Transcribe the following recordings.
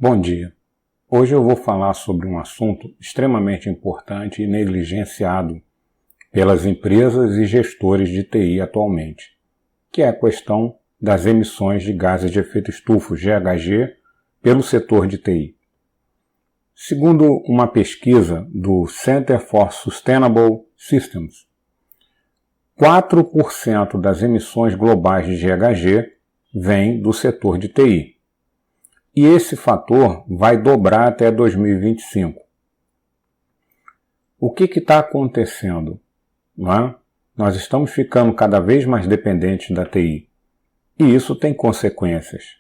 Bom dia. Hoje eu vou falar sobre um assunto extremamente importante e negligenciado pelas empresas e gestores de TI atualmente, que é a questão das emissões de gases de efeito estufa, GHG, pelo setor de TI. Segundo uma pesquisa do Center for Sustainable Systems, 4% das emissões globais de GHG vêm do setor de TI. E esse fator vai dobrar até 2025. O que está acontecendo? Não é? Nós estamos ficando cada vez mais dependentes da TI. E isso tem consequências.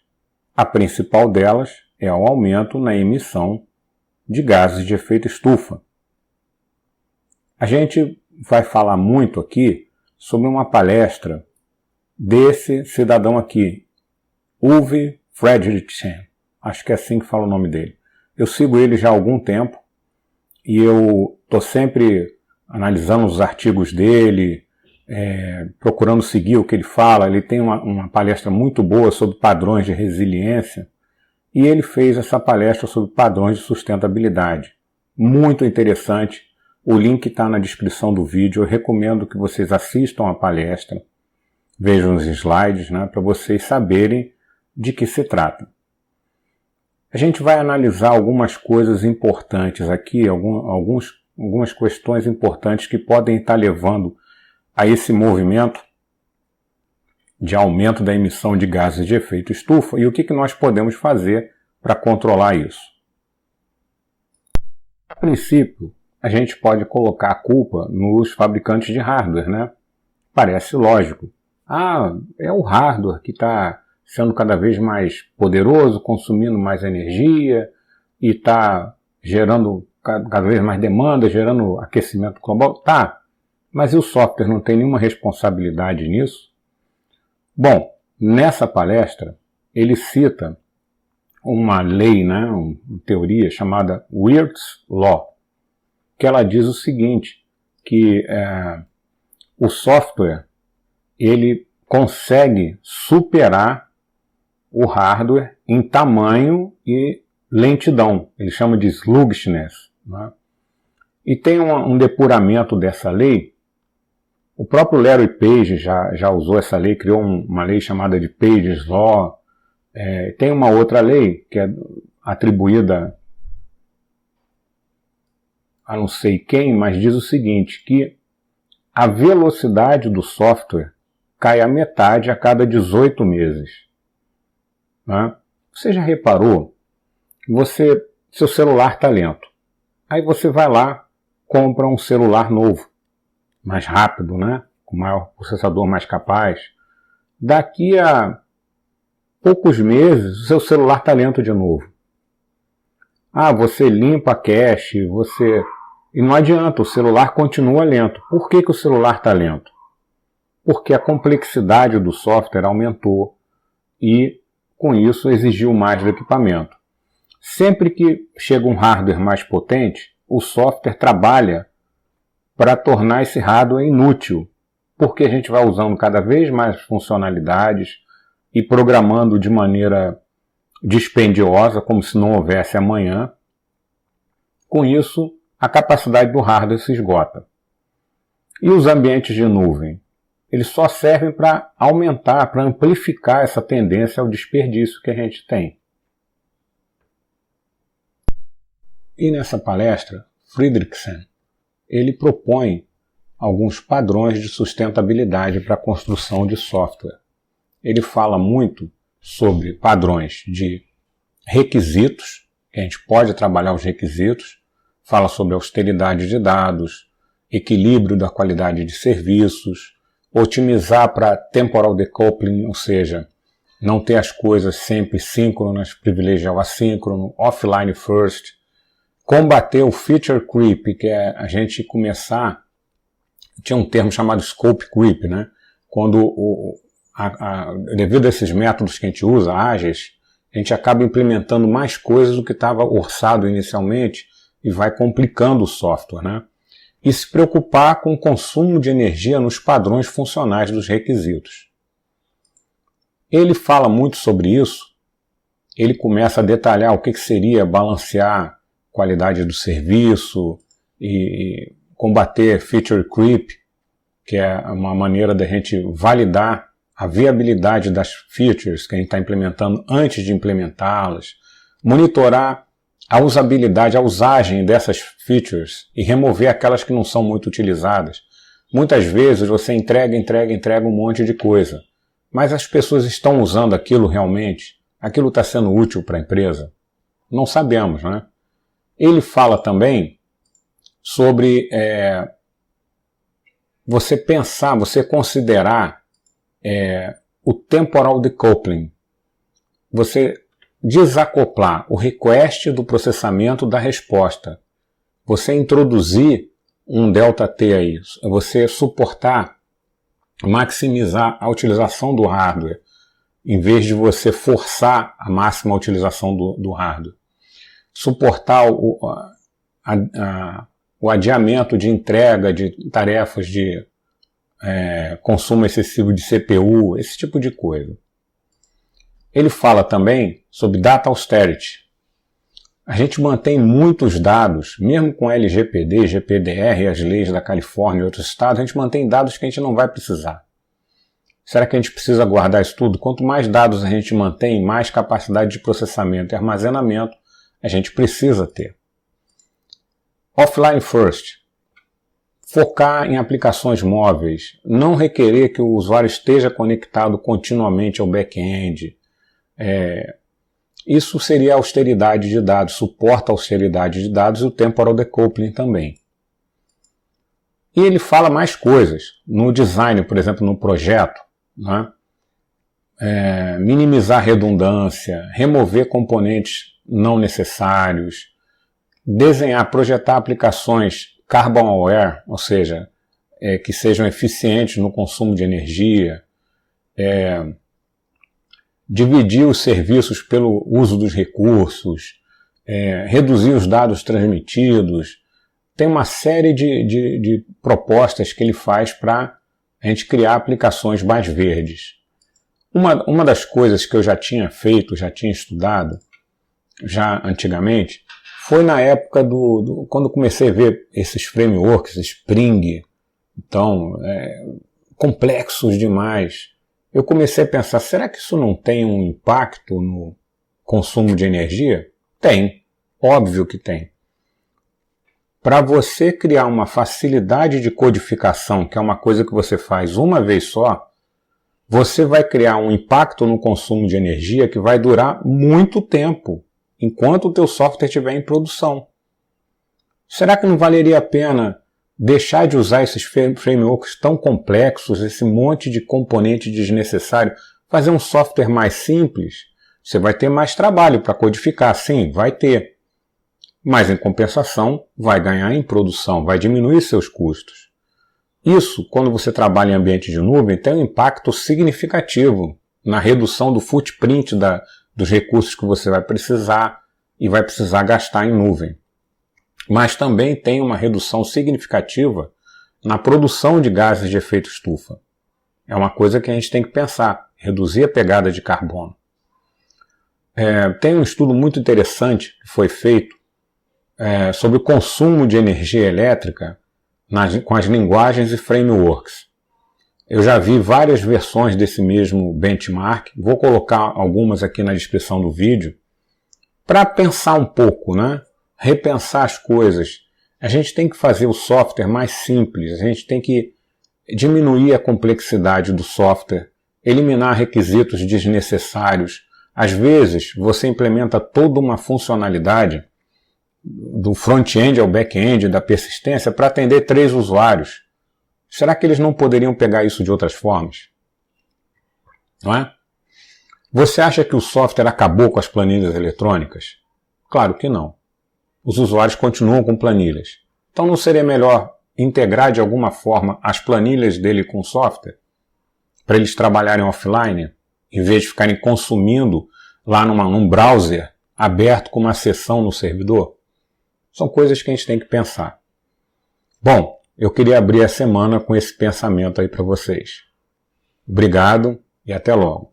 A principal delas é o aumento na emissão de gases de efeito estufa. A gente vai falar muito aqui sobre uma palestra desse cidadão aqui, Uwe Fredrickson. Acho que é assim que fala o nome dele. Eu sigo ele já há algum tempo e eu estou sempre analisando os artigos dele, procurando seguir o que ele fala. Ele tem uma palestra muito boa sobre padrões de resiliência e ele fez essa palestra sobre padrões de sustentabilidade. Muito interessante. O link está na descrição do vídeo. Eu recomendo que vocês assistam a palestra, vejam os slides, né, para vocês saberem de que se trata. A gente vai analisar algumas coisas importantes aqui, algumas questões importantes que podem estar levando a esse movimento de aumento da emissão de gases de efeito estufa e o que nós podemos fazer para controlar isso. A princípio, a gente pode colocar a culpa nos fabricantes de hardware, né? Parece lógico. É o hardware que está sendo cada vez mais poderoso, consumindo mais energia e está gerando cada vez mais demanda, gerando aquecimento global. Tá, mas e o software não tem nenhuma responsabilidade nisso? Bom, nessa palestra ele cita uma lei, né, uma teoria chamada Wirt's Law, que ela diz o seguinte, que o software ele consegue superar o hardware em tamanho e lentidão. Ele chama de sluggishness. Né? E tem um depuramento dessa lei. O próprio Larry Page já usou essa lei, criou uma lei chamada de Page's Law. Tem uma outra lei que é atribuída a não sei quem, mas diz o seguinte, que a velocidade do software cai à metade a cada 18 meses. Você já reparou que seu celular está lento. Aí você vai lá, compra um celular novo, mais rápido, né? Com maior processador, mais capaz. Daqui a poucos meses, o seu celular está lento de novo. Você limpa a cache, e não adianta, o celular continua lento. Por que o celular está lento? Porque a complexidade do software aumentou e com isso exigiu mais do equipamento. Sempre que chega um hardware mais potente, o software trabalha para tornar esse hardware inútil, porque a gente vai usando cada vez mais funcionalidades e programando de maneira dispendiosa, como se não houvesse amanhã. Com isso, a capacidade do hardware se esgota. E os ambientes de nuvem? Eles só servem para aumentar, para amplificar essa tendência ao desperdício que a gente tem. E nessa palestra, Fredrickson, ele propõe alguns padrões de sustentabilidade para a construção de software. Ele fala muito sobre padrões de requisitos, que a gente pode trabalhar os requisitos, fala sobre austeridade de dados, equilíbrio da qualidade de serviços, otimizar para temporal decoupling, ou seja, não ter as coisas sempre síncronas, privilegiar o assíncrono, offline first, combater o feature creep, que é a gente começar, tinha um termo chamado scope creep, né? Quando, devido a esses métodos que a gente usa, ágeis, a gente acaba implementando mais coisas do que estava orçado inicialmente e vai complicando o software, né? E se preocupar com o consumo de energia nos padrões funcionais dos requisitos. Ele fala muito sobre isso ele começa a detalhar o que seria balancear qualidade do serviço e combater feature creep, que é uma maneira da gente validar a viabilidade das features que a gente está implementando antes de implementá-las, monitorar a usabilidade, a usagem dessas features e remover aquelas que não são muito utilizadas. Muitas vezes você entrega um monte de coisa, mas as pessoas estão usando aquilo realmente? Aquilo está sendo útil para a empresa? Não sabemos, né? Ele fala também sobre você pensar, você considerar o temporal decoupling. Você desacoplar o request do processamento da resposta. Você introduzir um ΔT aí, você suportar, maximizar a utilização do hardware, em vez de você forçar a máxima utilização do hardware. Suportar o adiamento de entrega de tarefas de consumo excessivo de CPU, esse tipo de coisa. Ele fala também sobre data austerity. A gente mantém muitos dados, mesmo com LGPD, GPDR e as leis da Califórnia e outros estados, a gente mantém dados que a gente não vai precisar. Será que a gente precisa guardar isso tudo? Quanto mais dados a gente mantém, mais capacidade de processamento e armazenamento a gente precisa ter. Offline first. Focar em aplicações móveis. Não requerer que o usuário esteja conectado continuamente ao back-end. Isso seria austeridade de dados, suporta a austeridade de dados e o temporal decoupling também. E ele fala mais coisas. No design, por exemplo, no projeto, né? Minimizar redundância, remover componentes não necessários, desenhar, projetar aplicações carbon aware, ou seja, que sejam eficientes no consumo de energia, dividir os serviços pelo uso dos recursos, reduzir os dados transmitidos. Tem uma série de propostas que ele faz para a gente criar aplicações mais verdes. Uma das coisas que eu já tinha feito, já tinha estudado, já antigamente, foi na época quando comecei a ver esses frameworks, Spring, então, complexos demais. Eu comecei a pensar, será que isso não tem um impacto no consumo de energia? Tem, óbvio que tem. Para você criar uma facilidade de codificação, que é uma coisa que você faz uma vez só, você vai criar um impacto no consumo de energia que vai durar muito tempo, enquanto o teu software estiver em produção. Será que não valeria a pena deixar de usar esses frameworks tão complexos, esse monte de componente desnecessário, fazer um software mais simples? Você vai ter mais trabalho para codificar, sim, vai ter. Mas, em compensação, vai ganhar em produção, vai diminuir seus custos. Isso, quando você trabalha em ambiente de nuvem, tem um impacto significativo na redução do footprint dos recursos que você vai precisar e vai precisar gastar em nuvem. Mas também tem uma redução significativa na produção de gases de efeito estufa. É uma coisa que a gente tem que pensar, reduzir a pegada de carbono. Tem um estudo muito interessante que foi feito sobre o consumo de energia elétrica com as linguagens e frameworks. Eu já vi várias versões desse mesmo benchmark, vou colocar algumas aqui na descrição do vídeo, para pensar um pouco, né? Repensar as coisas. A gente tem que fazer o software mais simples, a gente tem que diminuir a complexidade do software, eliminar requisitos desnecessários. Às vezes, você implementa toda uma funcionalidade do front-end ao back-end, da persistência, para atender 3 usuários. Será que eles não poderiam pegar isso de outras formas? Não é? Você acha que o software acabou com as planilhas eletrônicas? Claro que não. Os usuários continuam com planilhas. Então não seria melhor integrar de alguma forma as planilhas dele com o software? Para eles trabalharem offline, em vez de ficarem consumindo lá num browser aberto com uma seção no servidor? São coisas que a gente tem que pensar. Bom, eu queria abrir a semana com esse pensamento aí para vocês. Obrigado e até logo.